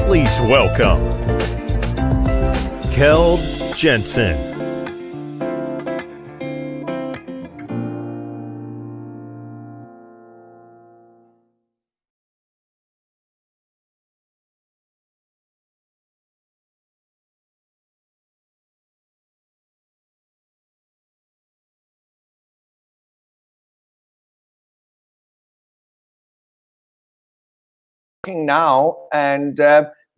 Please welcome Kjeld Jensen. Now, and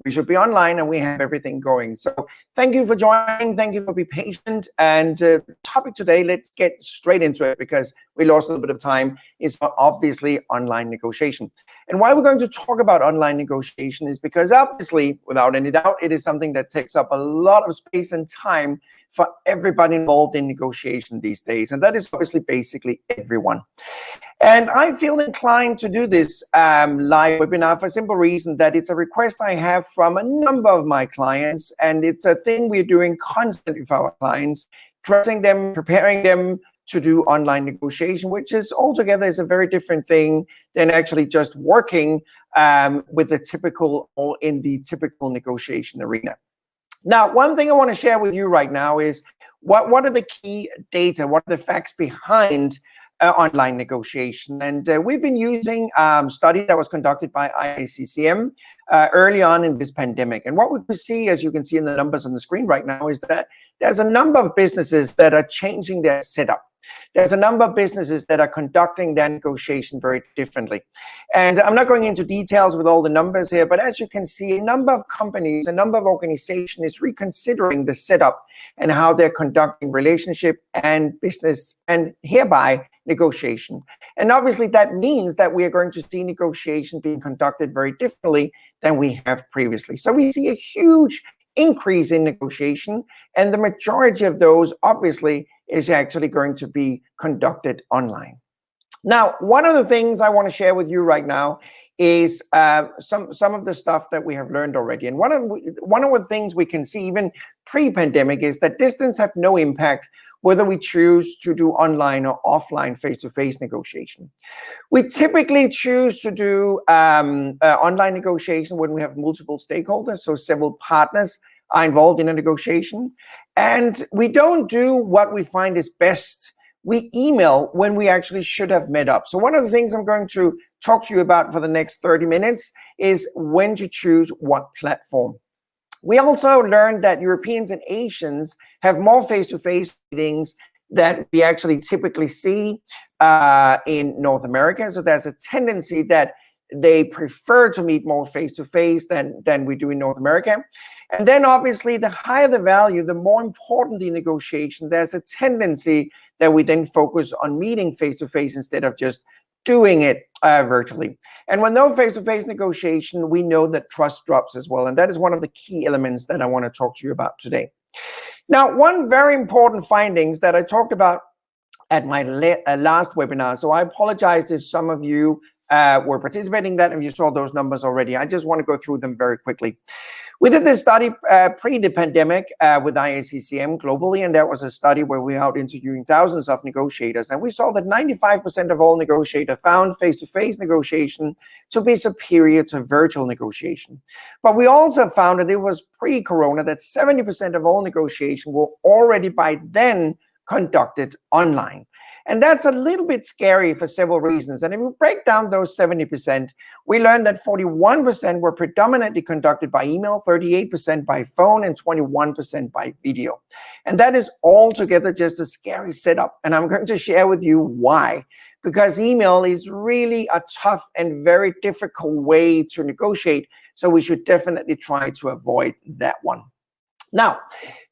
we should be online and we have everything going. So thank you for joining. Thank you for being patient. And the topic today, let's get straight into it because we lost a little bit of time, is obviously online negotiation. And why we're going to talk about online negotiation is because obviously, without any doubt, it is something that takes up a lot of space and time for everybody involved in negotiation these days. And that is obviously basically everyone. And I feel inclined to do this live webinar for a simple reason that it's a request I have from a number of my clients, and it's a thing we're doing constantly for our clients, dressing them, preparing them to do online negotiation, which is altogether is a very different thing than actually just working with the typical or in the typical negotiation arena. Now, one thing I want to share with you right now is what are the key data, what are the facts behind online negotiation. And we've been using a study that was conducted by IACCM early on in this pandemic. And what we could see, as you can see in the numbers on the screen right now, is that there's a number of businesses that are changing their setup. There's a number of businesses that are conducting their negotiation very differently. And I'm not going into details with all the numbers here, but as you can see, a number of companies, a number of organizations is reconsidering the setup and how they're conducting relationship and business and hereby negotiation. And obviously that means that we are going to see negotiation being conducted very differently than we have previously. So we see a huge increase in negotiation, and the majority of those obviously is actually going to be conducted online. Now, one of the things I want to share with you right now is some of the stuff that we have learned already. And one of the things we can see even pre-pandemic is that distance have no impact whether we choose to do online or offline face-to-face negotiation. We typically choose to do online negotiation when we have multiple stakeholders, so several partners are involved in a negotiation. And we don't do what we find is best. We email when we actually should have met up. So one of the things I'm going to talk to you about for the next 30 minutes is when to choose what platform. We also learned that Europeans and Asians have more face-to-face meetings that we actually typically see in North America. So there's a tendency that they prefer to meet more face-to-face than we do in North America. And then obviously the higher the value, the more important the negotiation. There's a tendency that we then focus on meeting face-to-face instead of just doing it virtually. And with no face-to-face negotiation, we know that trust drops as well. And that is one of the key elements that I want to talk to you about today. Now, one very important findings that I talked about at my last webinar. So I apologize if some of you were participating in that and you saw those numbers already. I just want to go through them very quickly. We did this study pre the pandemic with IACCM globally, and that was a study where we were out interviewing thousands of negotiators, and we saw that 95% of all negotiators found face-to-face negotiation to be superior to virtual negotiation. But we also found that it was pre-corona that 70% of all negotiation were already by then conducted online. And that's a little bit scary for several reasons. And if we break down those 70%, we learned that 41% were predominantly conducted by email, 38% by phone, and 21% by video. And that is altogether just a scary setup. And I'm going to share with you why. Because email is really a tough and very difficult way to negotiate. So we should definitely try to avoid that one. Now,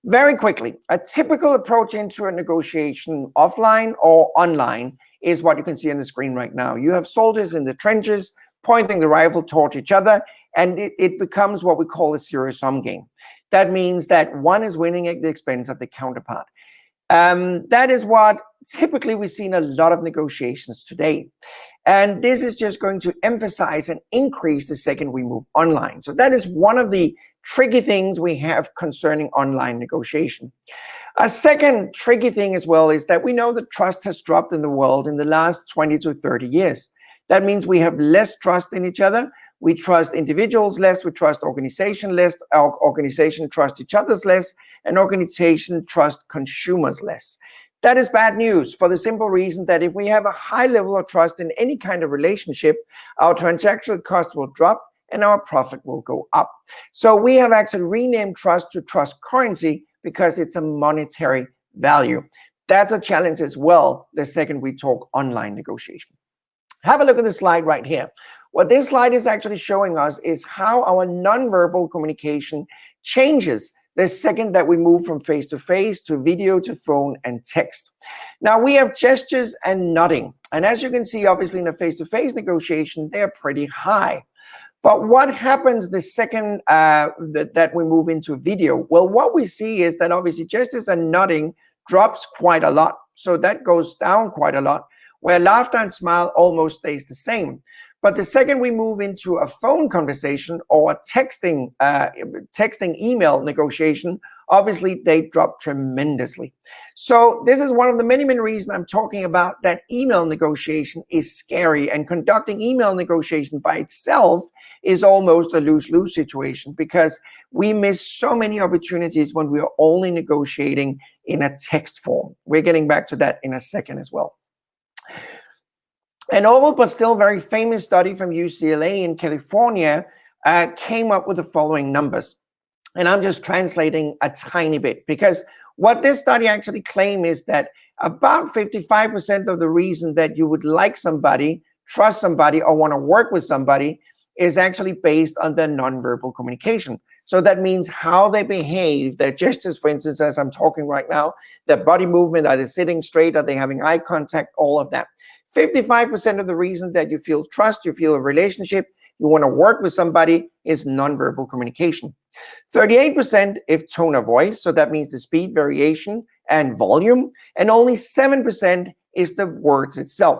very quickly, a typical approach into a negotiation offline or online is what you can see on the screen right now. You have soldiers in the trenches pointing the rifle towards each other, and it becomes what we call a zero-sum game. That means that one is winning at the expense of the counterpart. That is what typically we see in a lot of negotiations today. And this is just going to emphasize and increase the second we move online. So that is one of the tricky things we have concerning online negotiation. A second tricky thing as well is that we know that trust has dropped in the world in the last 20 to 30 years. That means we have less trust in each other. We trust individuals less, we trust organization less, our organization trust each other's less, and organization trust consumers less. That is bad news for the simple reason that if we have a high level of trust in any kind of relationship, our transactional cost will drop and our profit will go up. So we have actually renamed trust to trust currency because it's a monetary value. That's a challenge as well the second we talk online negotiation. Have a look at the slide right here. What this slide is actually showing us is how our nonverbal communication changes the second that we move from face-to-face to video to phone and text. Now we have gestures and nodding. And as you can see, obviously in a face-to-face negotiation, they're pretty high. But what happens the second that we move into video? Well, what we see is that obviously gestures and nodding drops quite a lot. So that goes down quite a lot, where laughter and smile almost stays the same. But the second we move into a phone conversation or a texting email negotiation, obviously they drop tremendously. So this is one of the many reasons I'm talking about that email negotiation is scary, and conducting email negotiation by itself is almost a lose-lose situation because we miss so many opportunities when we are only negotiating in a text form. We're getting back to that in a second as well. An old but still very famous study from UCLA in California came up with the following numbers. And I'm just translating a tiny bit because what this study actually claimed is that about 55% of the reason that you would like somebody, trust somebody, or want to work with somebody is actually based on their nonverbal communication. So that means how they behave, their gestures, for instance, as I'm talking right now, their body movement, are they sitting straight, are they having eye contact, all of that. 55% of the reason that you feel trust, you feel a relationship, you want to work with somebody is nonverbal communication. 38% if tone of voice, so that means the speed, variation, and volume, and only 7% is the words itself.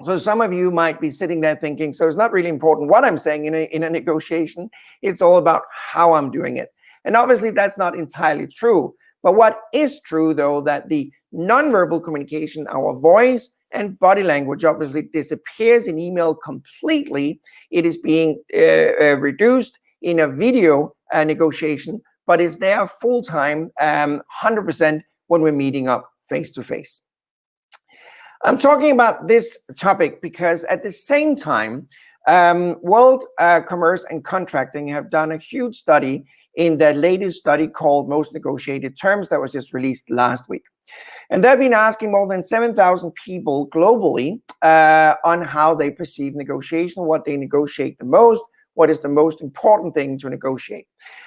So some of you might be sitting there thinking, so it's not really important what I'm saying in a negotiation, it's all about how I'm doing it. And obviously that's not entirely true. But what is true though, that the nonverbal communication, our voice and body language obviously disappears in email completely. It is being reduced in a video negotiation, but it's there full-time, 100% when we're meeting up face-to-face. I'm talking about this topic because at the same time, World Commerce and Contracting have done a huge study in their latest study called Most Negotiated Terms that was just released last week. And they've been asking more than 7,000 people globally on how they perceive negotiation, what they negotiate the most, what is the most important thing to negotiate.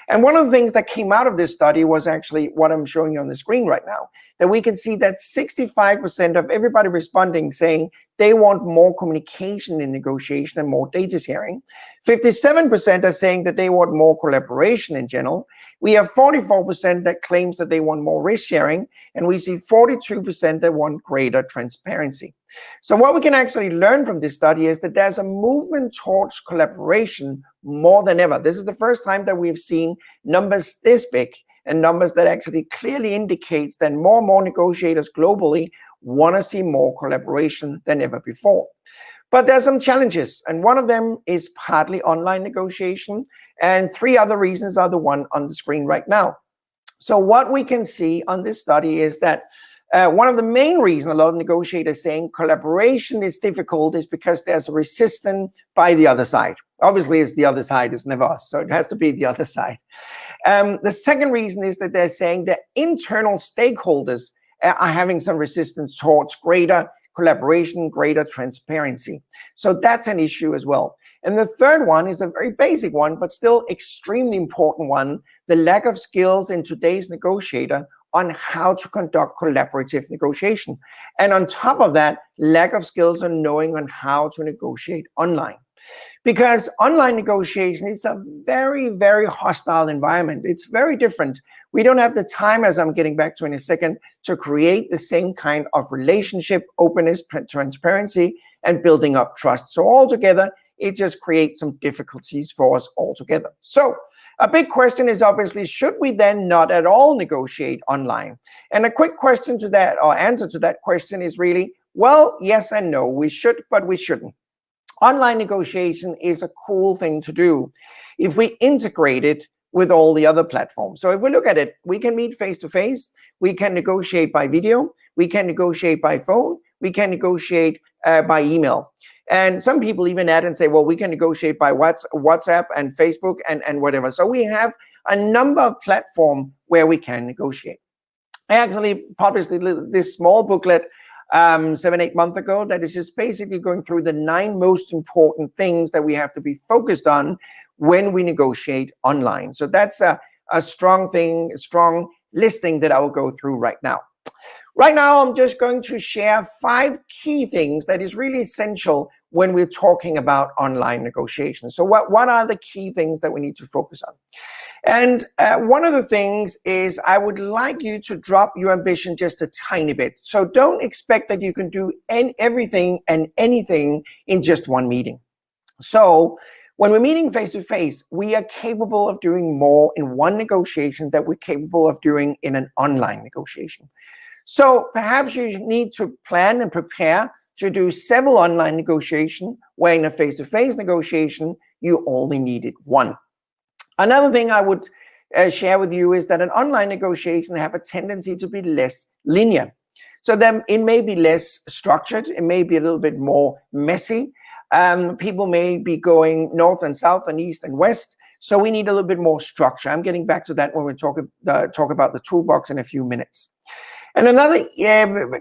And one of the things that came out of this study was actually what I'm showing you on the screen right now, that we can see that 65% of everybody responding saying they want more communication in negotiation and more data sharing. 57% are saying that they want more collaboration in general. We have 44% that claims that they want more risk sharing, and we see 42% that want greater transparency. So what we can actually learn from this study is that there's a movement towards collaboration more than ever. This is the first time that we've seen numbers this big, and numbers that actually clearly indicates that more and more negotiators globally want to see more collaboration than ever before. But there's some challenges, and one of them is partly online negotiation, and three other reasons are the one on the screen right now. So what we can see on this study is that one of the main reasons a lot of negotiators saying collaboration is difficult is because there's a resistance by the other side. Obviously, it's the other side, it's never us, so it has to be the other side. The second reason is that they're saying that internal stakeholders are having some resistance towards greater collaboration, greater transparency. So that's an issue as well. And the third one is a very basic one, but still extremely important one, the lack of skills in today's negotiator on how to conduct collaborative negotiation. And on top of that, lack of skills on knowing on how to negotiate online. Because online negotiation is a very, very hostile environment. It's very different. We don't have the time, as I'm getting back to in a second, to create the same kind of relationship, openness, transparency, and building up trust. So altogether, it just creates some difficulties for us altogether. So a big question is obviously, should we then not at all negotiate online? And a quick question to that, or answer to that question is really, well, yes and no. We should, but we shouldn't. online negotiation is a cool thing to do if we integrate it with all the other platforms. So if we look at it, we can meet face to face, we can negotiate by video, we can negotiate by phone, we can negotiate by email. And some people even add and say, well, we can negotiate by WhatsApp and Facebook and whatever. So we have a number of platforms where we can negotiate. I actually published this small booklet 7-8 months ago that is just basically going through the 9 most important things that we have to be focused on when we negotiate online. So that's a strong listing that I will go through right now. Right now, I'm just going to share 5 key things that is really essential when we're talking about online negotiations. So what are the key things that we need to focus on? And one of the things is I would like you to drop your ambition just a tiny bit. So don't expect that you can do everything and anything in just one meeting. So when we're meeting face to face, we are capable of doing more in one negotiation than we're capable of doing in an online negotiation. So perhaps you need to plan and prepare to do several online negotiations, where in a face-to-face negotiation, you only needed one. Another thing I would share with you is that an online negotiation have a tendency to be less linear. So then it may be less structured, it may be a little bit more messy. People may be going north and south and east and west. So we need a little bit more structure. I'm getting back to that when we talk about the toolbox in a few minutes. And another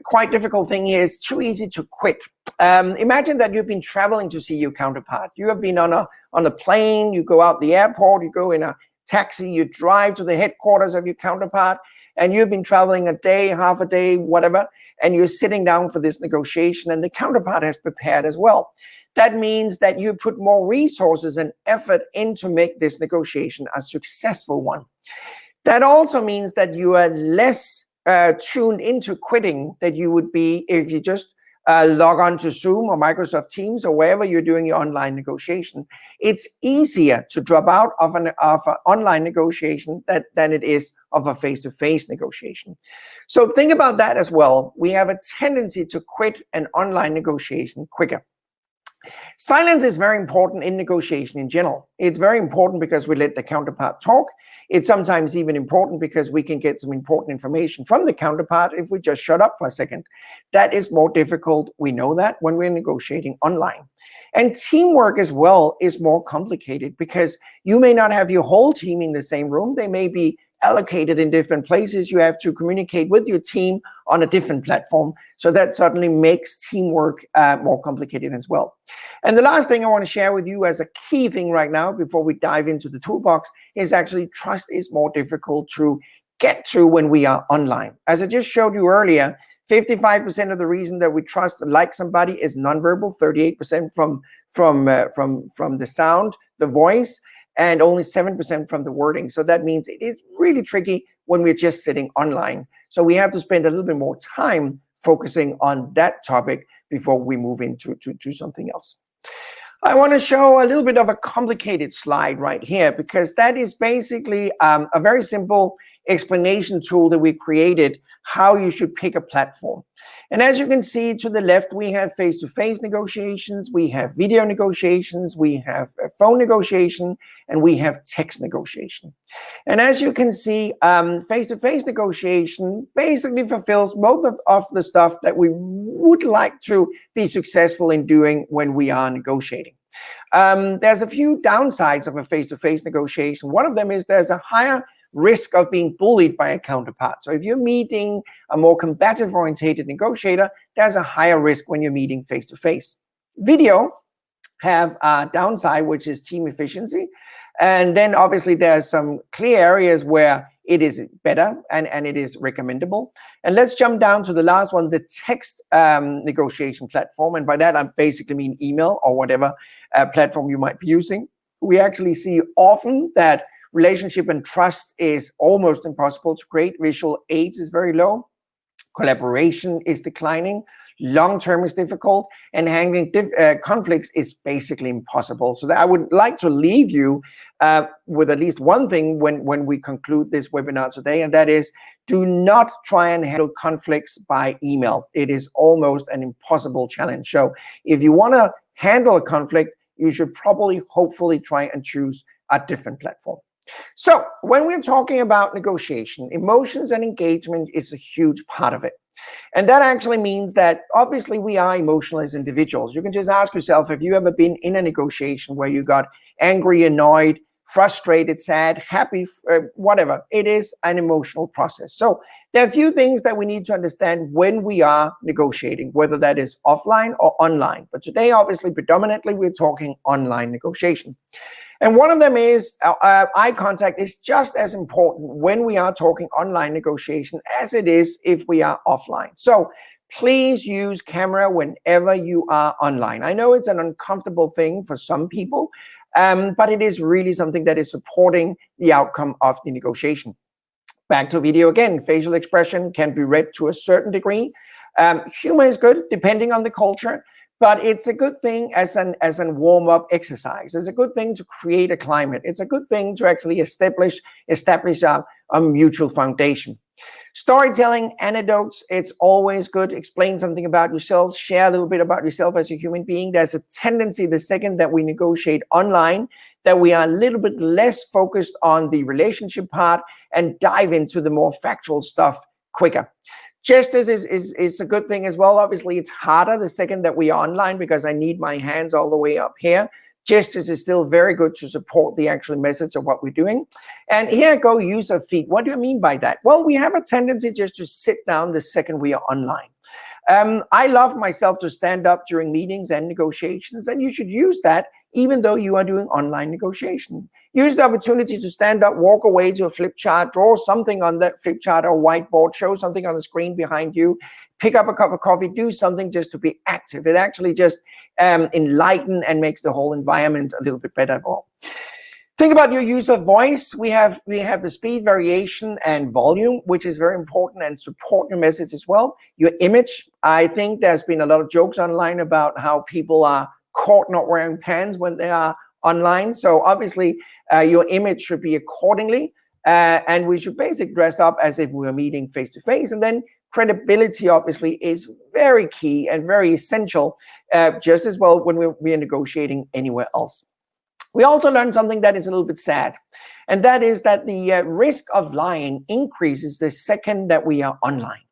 quite difficult thing here is too easy to quit. Imagine that you've been traveling to see your counterpart. You have been on a plane, you go out the airport, you go in a taxi, you drive to the headquarters of your counterpart, and you've been traveling a day, half a day, whatever, and you're sitting down for this negotiation, and the counterpart has prepared as well. That means that you put more resources and effort in to make this negotiation a successful one. That also means that you are less tuned into quitting that you would be if you just log on to Zoom or Microsoft Teams or wherever you're doing your online negotiation. It's easier to drop out of an online negotiation than it is of a face-to-face negotiation. So think about that as well. We have a tendency to quit an online negotiation quicker. Silence is very important in negotiation in general. It's very important because we let the counterpart talk. It's sometimes even important because we can get some important information from the counterpart if we just shut up for a second. That is more difficult. We know that when we're negotiating online. And teamwork as well is more complicated because you may not have your whole team in the same room. They may be allocated in different places. You have to communicate with your team on a different platform. So that certainly makes teamwork more complicated as well. And the last thing I want to share with you as a key thing right now before we dive into the toolbox is actually trust is more difficult to get to when we are online. As I just showed you earlier, 55% of the reason that we trust and like somebody is nonverbal, 38% from the sound, the voice, and only 7% from the wording. So that means it is really tricky when we're just sitting online. So we have to spend a little bit more time focusing on that topic before we move into something else. I want to show a little bit of a complicated slide right here because that is basically a very simple explanation tool that we created how you should pick a platform. And as you can see to the left, we have face-to-face negotiations, we have video negotiations, we have phone negotiation, and we have text negotiation. And as you can see, face-to-face negotiation basically fulfills most of the stuff that we would like to be successful in doing when we are negotiating. There's a few downsides of a face-to-face negotiation. One of them is there's a higher risk of being bullied by a counterpart. So if you're meeting a more combative oriented negotiator, there's a higher risk when you're meeting face-to-face. Video have a downside, which is team efficiency. And then obviously there's some clear areas where it is better and it is recommendable. And let's jump down to the last one, the text negotiation platform. And by that, I basically mean email or whatever platform you might be using. We actually see often that relationship and trust is almost impossible to create. Visual aids is very low. Collaboration is declining. Long-term is difficult. And handling conflicts is basically impossible. So that I would like to leave you with at least one thing when we conclude this webinar today, and that is do not try and handle conflicts by email. It is almost an impossible challenge. So if you want to handle a conflict, you should probably, hopefully try and choose a different platform. So when we're talking about negotiation, emotions and engagement is a huge part of it. And that actually means that obviously we are emotional as individuals. You can just ask yourself, have you ever been in a negotiation where you got angry, annoyed, frustrated, sad, happy, whatever? It is an emotional process. So there are a few things that we need to understand when we are negotiating, whether that is offline or online. But today, obviously, predominantly, we're talking online negotiation. And one of them is eye contact is just as important when we are talking online negotiation as it is if we are offline. So please use camera whenever you are online. I know it's an uncomfortable thing for some people, but it is really something that is supporting the outcome of the negotiation. Back to video again, facial expression can be read to a certain degree. Humor is good depending on the culture. But it's a good thing as an warm-up exercise. It's a good thing to create a climate. It's a good thing to actually establish a mutual foundation. Storytelling, anecdotes, it's always good. Explain something about yourself. Share a little bit about yourself as a human being. There's a tendency the second that we negotiate online that we are a little bit less focused on the relationship part and dive into the more factual stuff quicker. Gestures is a good thing as well. Obviously, it's harder the second that we are online because I need my hands all the way up here. Gestures is still very good to support the actual message of what we're doing. And here I go, use of feet. What do I mean by that? Well, we have a tendency just to sit down the second we are online. I love myself to stand up during meetings and negotiations, and you should use that even though you are doing online negotiation. Use the opportunity to stand up, walk away to a flip chart, draw something on that flip chart or whiteboard, show something on the screen behind you, pick up a cup of coffee, do something just to be active. It actually just enlightens and makes the whole environment a little bit better. Think about your use of voice. We have the speed, variation, and volume, which is very important and support your message as well. Your image. I think there's been a lot of jokes online about how people are caught not wearing pants when they are online. So obviously your image should be accordingly. And we should basically dress up as if we were meeting face to face. And then credibility obviously is very key and very essential, just as well when we are negotiating anywhere else. We also learned something that is a little bit sad, and that is that the risk of lying increases the second that we are online.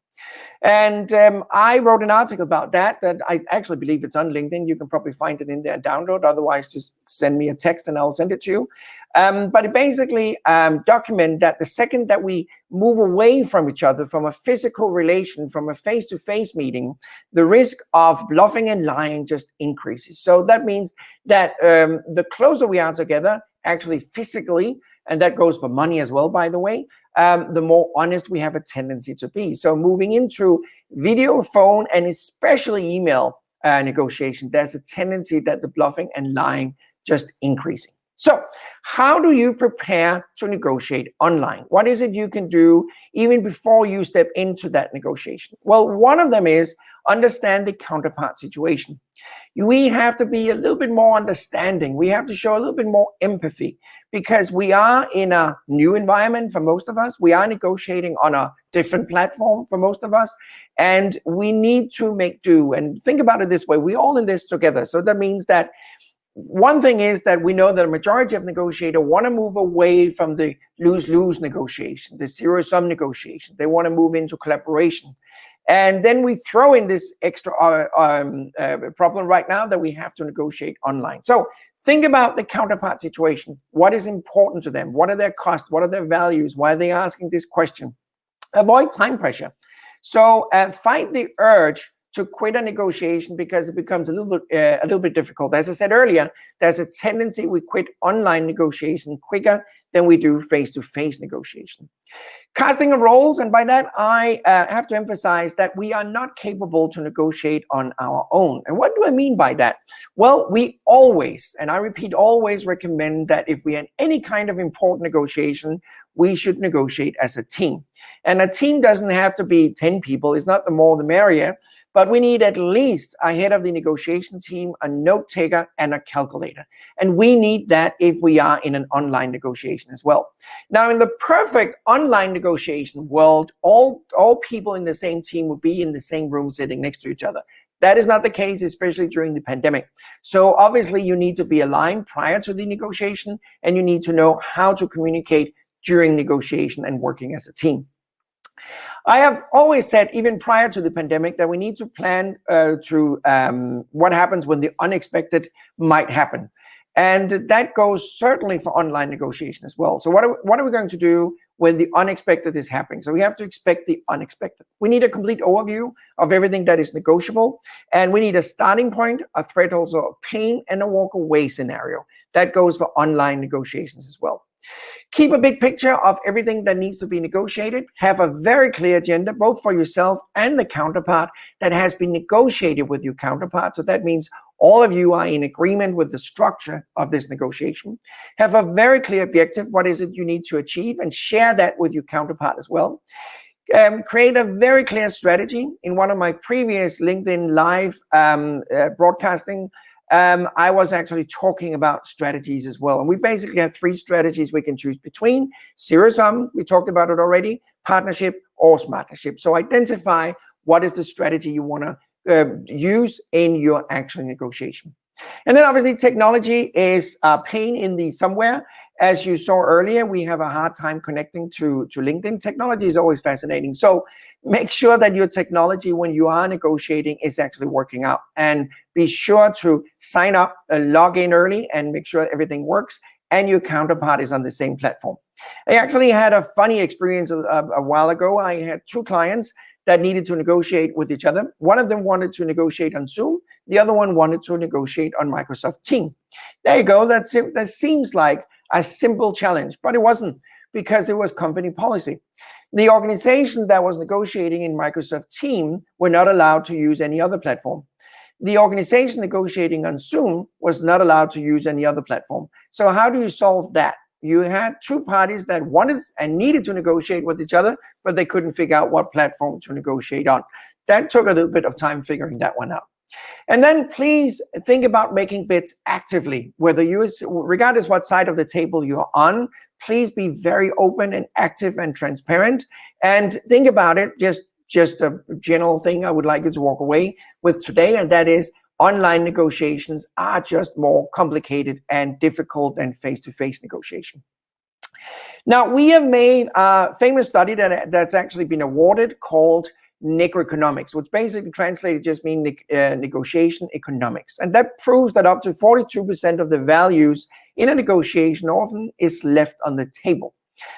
And I wrote an article about that I actually believe it's on LinkedIn. You can probably find it in there and download. Otherwise, just send me a text and I'll send it to you. But it basically documents that the second that we move away from each other, from a physical relation, from a face-to-face meeting, the risk of bluffing and lying just increases. So that means that the closer we are together, actually physically, and that goes for money as well, by the way, the more honest we have a tendency to be. So moving into video, phone, and especially email negotiation, there's a tendency that the bluffing and lying just increasing. So how do you prepare to negotiate online? What is it you can do even before you step into that negotiation? Well, one of them is understand the counterpart situation. We have to be a little bit more understanding. We have to show a little bit more empathy because we are in a new environment for most of us. We are negotiating on a different platform for most of us, and we need to make do. And think about it this way, we're all in this together. So that means that one thing is that we know that a majority of negotiators want to move away from the lose-lose negotiation, the zero-sum negotiation. They want to move into collaboration. And then we throw in this extra problem right now that we have to negotiate online. So think about the counterpart situation. What is important to them? What are their costs? What are their values? Why are they asking this question? Avoid time pressure. So fight the urge to quit a negotiation because it becomes a little bit difficult. As I said earlier, there's a tendency we quit online negotiation quicker than we do face-to-face negotiation. Casting of roles, and by that I have to emphasize that we are not capable to negotiate on our own. And what do I mean by that? Well, we always, and I repeat, always recommend that if we are in any kind of important negotiation, we should negotiate as a team. And a team doesn't have to be 10 people. It's not the more the merrier. But we need at least a head of the negotiation team, a note taker, and a calculator. And we need that if we are in an online negotiation as well. Now, in the perfect online negotiation world, all people in the same team would be in the same room sitting next to each other. That is not the case, especially during the pandemic. So obviously you need to be aligned prior to the negotiation, and you need to know how to communicate during negotiation and working as a team. I have always said, even prior to the pandemic, that we need to plan what happens when the unexpected might happen. And that goes certainly for online negotiation as well. So what are we going to do when the unexpected is happening? So we have to expect the unexpected. We need a complete overview of everything that is negotiable. And we need a starting point, a threshold of pain, and a walk away scenario. That goes for online negotiations as well. Keep a big picture of everything that needs to be negotiated. Have a very clear agenda, both for yourself and the counterpart, that has been negotiated with your counterpart. So that means all of you are in agreement with the structure of this negotiation. Have a very clear objective. What is it you need to achieve? And share that with your counterpart as well. Create a very clear strategy. In one of my previous LinkedIn live broadcasting, I was actually talking about strategies as well. And we basically have 3 strategies we can choose between: zero sum, we talked about it already, partnership, or smartnership. So identify what is the strategy you want to use in your actual negotiation. And then obviously technology is a pain in the somewhere. As you saw earlier, we have a hard time connecting to LinkedIn. Technology is always fascinating. So make sure that your technology, when you are negotiating, is actually working out. And be sure to sign up, log in early, and make sure everything works and your counterpart is on the same platform. I actually had a funny experience a while ago. I had 2 clients that needed to negotiate with each other. One of them wanted to negotiate on Zoom. The other one wanted to negotiate on Microsoft Teams. There you go. That seems like a simple challenge, but it wasn't, because it was company policy. The organization that was negotiating in Microsoft Teams were not allowed to use any other platform. The organization negotiating on Zoom was not allowed to use any other platform. So how do you solve that? You had 2 parties that wanted and needed to negotiate with each other, but they couldn't figure out what platform to negotiate on. That took a little bit of time figuring that one out. And then please think about making bids actively, regardless what side of the table you're on. Please be very open and active and transparent. And think about it, just a general thing I would like you to walk away with today, and that is online negotiations are just more complicated and difficult than face-to-face negotiation. Now, we have made a famous study that's actually been awarded called Negoeconomics, which basically translated just means negotiation economics. And that proves that up to 42% of the values in a negotiation often is left on the table.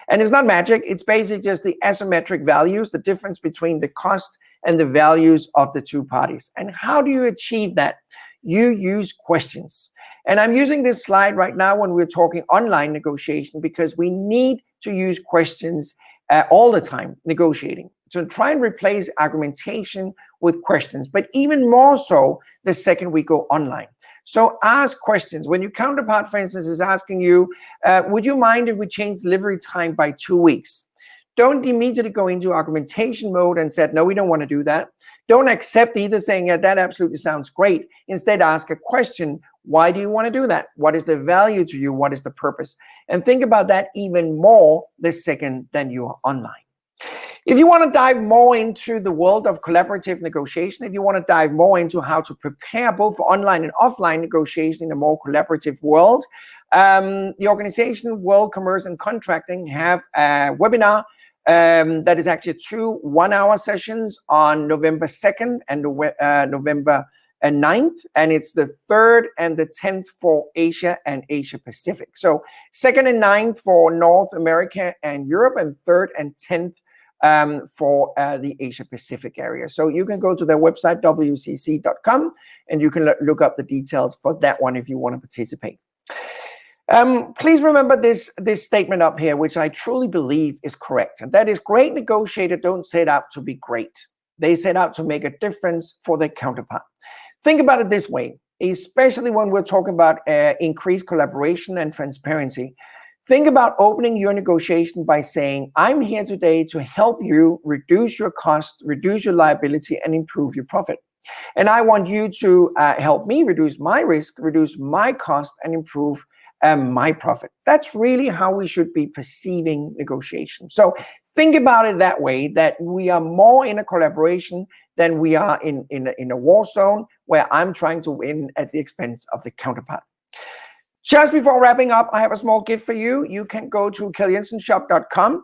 And it's not magic. It's basically just the asymmetric values, the difference between the cost and the values of the 2 parties. And how do you achieve that? You use questions. And I'm using this slide right now when we're talking online negotiation, because we need to use questions all the time negotiating. So try and replace argumentation with questions, but even more so the second we go online. So ask questions. When your counterpart, for instance, is asking you, would you mind if we change delivery time by 2 weeks? Don't immediately go into argumentation mode and say, no, we don't want to do that. Don't accept either, saying, yeah, that absolutely sounds great. Instead, ask a question. Why do you want to do that? What is the value to you? What is the purpose? And think about that even more the second that you are online. If you want to dive more into the world of collaborative negotiation, if you want to dive more into how to prepare both for online and offline negotiation in a more collaborative world, the organization World Commerce and Contracting have a webinar that is actually 2 one-hour sessions on November 2nd and November 9th, and it's the 3rd and the 10th for Asia and Asia Pacific. So 2nd and 9th for North America and Europe, and 3rd and 10th for the Asia Pacific area. So you can go to their website, wcc.com, and you can look up the details for that one if you want to participate. Please remember this statement up here, which I truly believe is correct. And that is, great negotiators don't set out to be great. They set out to make a difference for their counterpart. Think about it this way, especially when we're talking about increased collaboration and transparency. Think about opening your negotiation by saying, I'm here today to help you reduce your cost, reduce your liability, and improve your profit. And I want you to help me reduce my risk, reduce my cost, and improve my profit. That's really how we should be perceiving negotiation. So think about it that way, that we are more in a collaboration than we are in a war zone where I'm trying to win at the expense of the counterpart. Just before wrapping up, I have a small gift for you. You can go to kjeldjensenshop.com,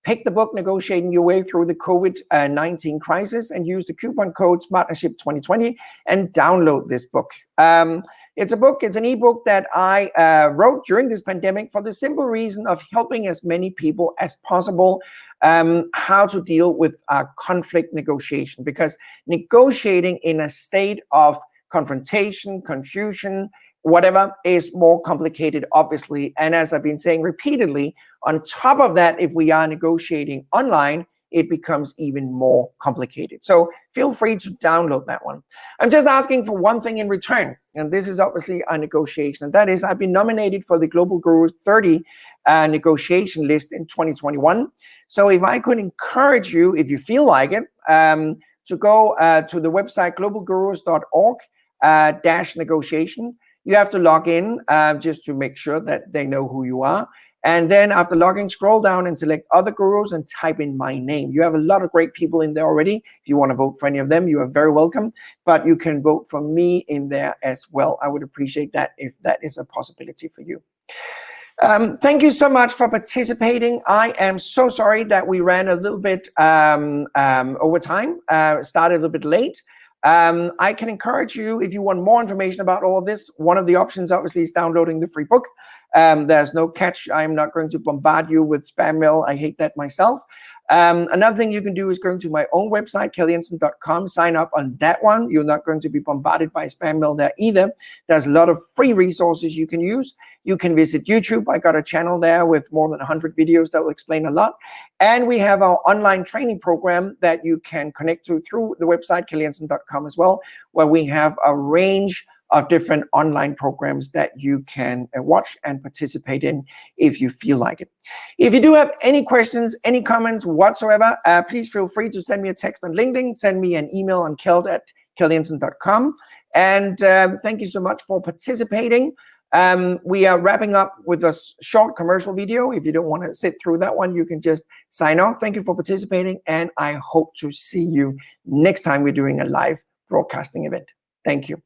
pick the book Negotiating Your Way Through the COVID-19 Crisis, and use the coupon code SMARTNERSHIP2020 and download this book. It's an ebook that I wrote during this pandemic for the simple reason of helping as many people as possible how to deal with conflict negotiation, because negotiating in a state of confrontation, confusion, whatever, is more complicated, obviously. And as I've been saying repeatedly, on top of that, if we are negotiating online, it becomes even more complicated. So feel free to download that one. I'm just asking for one thing in return, and this is obviously a negotiation, and that is I've been nominated for the Global Gurus 30 negotiation list in 2021. So if I could encourage you, if you feel like it, to go to the website globalgurus.org/negotiation. You have to log in just to make sure that they know who you are. And then after logging, scroll down and select other gurus and type in my name. You have a lot of great people in there already. If you want to vote for any of them, you are very welcome. But you can vote for me in there as well. I would appreciate that if that is a possibility for you. Thank you so much for participating. I am so sorry that we ran a little bit over time, started a little bit late. I can encourage you, if you want more information about all of this, one of the options obviously is downloading the free book. There's no catch. I'm not going to bombard you with spam mail. I hate that myself. Another thing you can do is going to my own website, kjeldjensen.com, sign up on that one. You're not going to be bombarded by spam mail there either. There's a lot of free resources you can use. You can visit YouTube. I got a channel there with more than 100 videos that will explain a lot. And we have our online training program that you can connect to through the website, kjeldjensen.com as well, where we have a range of different online programs that you can watch and participate in if you feel like it. If you do have any questions, any comments whatsoever, please feel free to send me a text on LinkedIn, send me an email on kjeld@kjeldjensen.com. And thank you so much for participating. We are wrapping up with a short commercial video. If you don't want to sit through that one, you can just sign off. Thank you for participating, and I hope to see you next time we're doing a live broadcasting event. Thank you.